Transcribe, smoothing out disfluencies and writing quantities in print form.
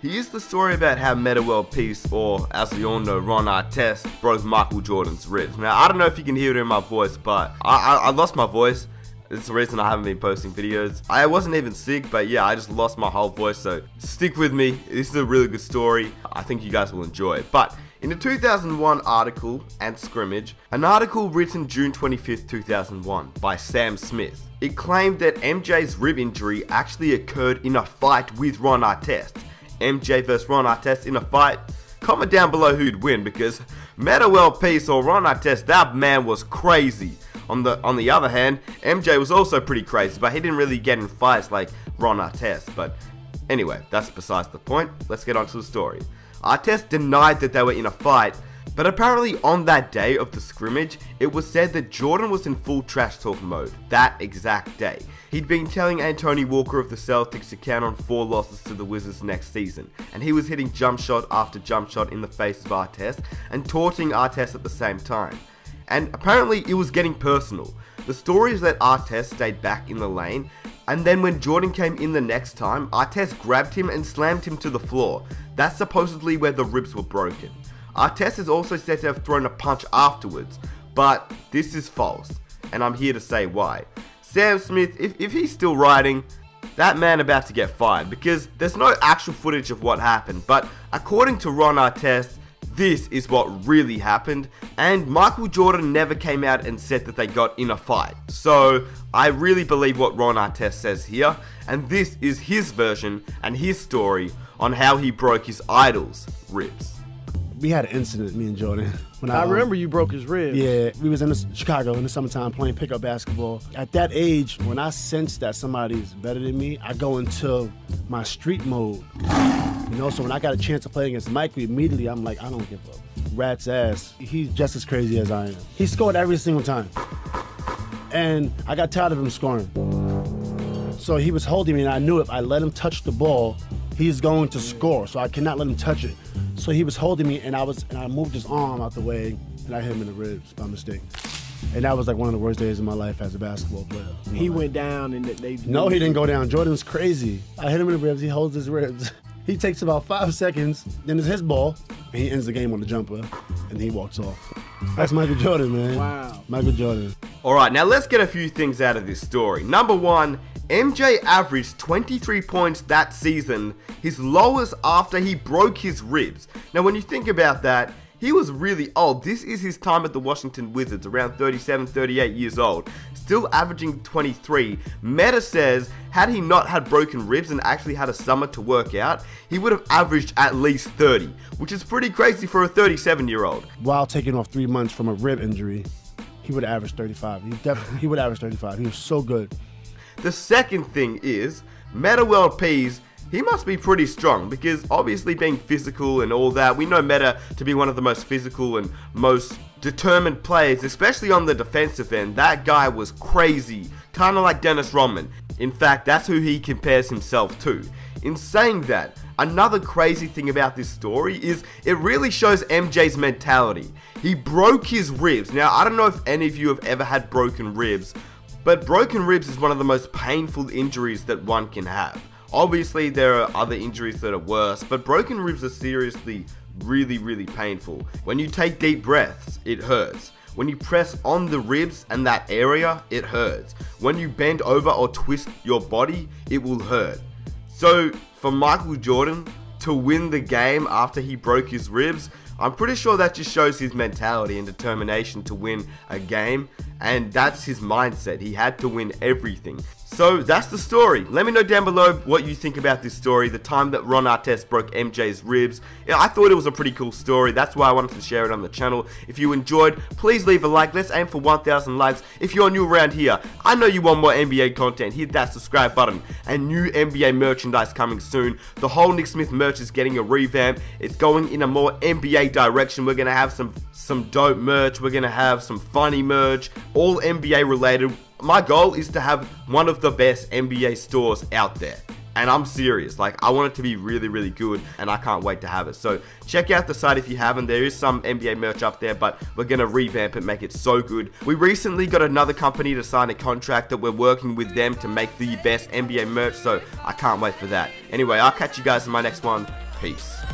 Here's the story about how Metta World Peace, or as we all know, Ron Artest, broke Michael Jordan's ribs. Now, I don't know if you can hear it in my voice, but I lost my voice. It's the reason I haven't been posting videos. I wasn't even sick, but yeah, I just lost my whole voice, so stick with me. This is a really good story. I think you guys will enjoy it. But in a 2001 article and scrimmage, an article written June 25th, 2001 by Sam Smith, it claimed that MJ's rib injury actually occurred in a fight with Ron Artest. MJ versus Ron Artest in a fight. Comment down below who'd win, because Metta World Peace or Ron Artest, that man was crazy. On the other hand, MJ was also pretty crazy, but he didn't really get in fights like Ron Artest. But anyway, that's besides the point. Let's get on to the story. Artest denied that they were in a fight, but apparently on that day of the scrimmage, it was said that Jordan was in full trash talk mode that exact day. He'd been telling Anthony Walker of the Celtics to count on 4 losses to the Wizards next season, and he was hitting jump shot after jump shot in the face of Artest and taunting Artest at the same time. And apparently it was getting personal. The story is that Artest stayed back in the lane, and then when Jordan came in the next time, Artest grabbed him and slammed him to the floor. That's supposedly where the ribs were broken. Artest is also said to have thrown a punch afterwards, but this is false, and I'm here to say why. Sam Smith, if he's still writing, that man about to get fired, because there's no actual footage of what happened, but according to Ron Artest, this is what really happened, and Michael Jordan never came out and said that they got in a fight. So I really believe what Ron Artest says here, and this is his version and his story on how he broke his idol's ribs. We had an incident, me and Jordan. When I remember you broke his ribs. Yeah, we was in Chicago in the summertime playing pickup basketball. At that age, when I sense that somebody's better than me, I go into my street mode. You know, so when I got a chance to play against Mike, immediately I'm like, I don't give a rat's ass. He's just as crazy as I am. He scored every single time. And I got tired of him scoring. So he was holding me, and I knew if I let him touch the ball, he's going to score, so I cannot let him touch it. So he was holding me, and I moved his arm out the way, and I hit him in the ribs by mistake. And that was like one of the worst days of my life as a basketball player. He went down, and they... No, he didn't go down. Jordan's crazy. I hit him in the ribs, he holds his ribs. He takes about 5 seconds, then it's his ball, and he ends the game on the jumper, and he walks off. That's Michael Jordan, man. Wow. Michael Jordan. Alright, now let's get a few things out of this story. Number 1, MJ averaged 23 points that season, his lowest after he broke his ribs. Now when you think about that, he was really old. This is his time at the Washington Wizards, around 37, 38 years old. Still averaging 23. Metta says, had he not had broken ribs and actually had a summer to work out, he would have averaged at least 30, which is pretty crazy for a 37-year-old. While taking off 3 months from a rib injury, he would have averaged 35. He would average 35. He was so good. The second thing is, Metta World Peace, he must be pretty strong, because obviously being physical and all that, we know Metta to be one of the most physical and most determined players, especially on the defensive end. That guy was crazy, kind of like Dennis Rodman. In fact, that's who he compares himself to. In saying that, another crazy thing about this story is it really shows MJ's mentality. He broke his ribs. Now, I don't know if any of you have ever had broken ribs, but broken ribs is one of the most painful injuries that one can have. Obviously, there are other injuries that are worse, but broken ribs are seriously really painful. When you take deep breaths, it hurts. When you press on the ribs and that area, it hurts. When you bend over or twist your body, it will hurt. So, for Michael Jordan to win the game after he broke his ribs, I'm pretty sure that just shows his mentality and determination to win a game, and that's his mindset. He had to win everything. So that's the story. Let me know down below what you think about this story, the time that Ron Artest broke MJ's ribs. Yeah, I thought it was a pretty cool story. That's why I wanted to share it on the channel. If you enjoyed, please leave a like. Let's aim for 1,000 likes. If you're new around here, I know you want more NBA content. Hit that subscribe button. And new NBA merchandise coming soon. The whole Nick Smith merch is getting a revamp. It's going in a more NBA direction. We're going to have some dope merch. We're going to have some funny merch. All NBA related. My goal is to have one of the best NBA stores out there. And I'm serious, like I want it to be really good, and I can't wait to have it. So check out the site if you haven't. There is some NBA merch up there, but we're gonna revamp it, make it so good. We recently got another company to sign a contract that we're working with them to make the best NBA merch, so I can't wait for that. Anyway, I'll catch you guys in my next one. Peace.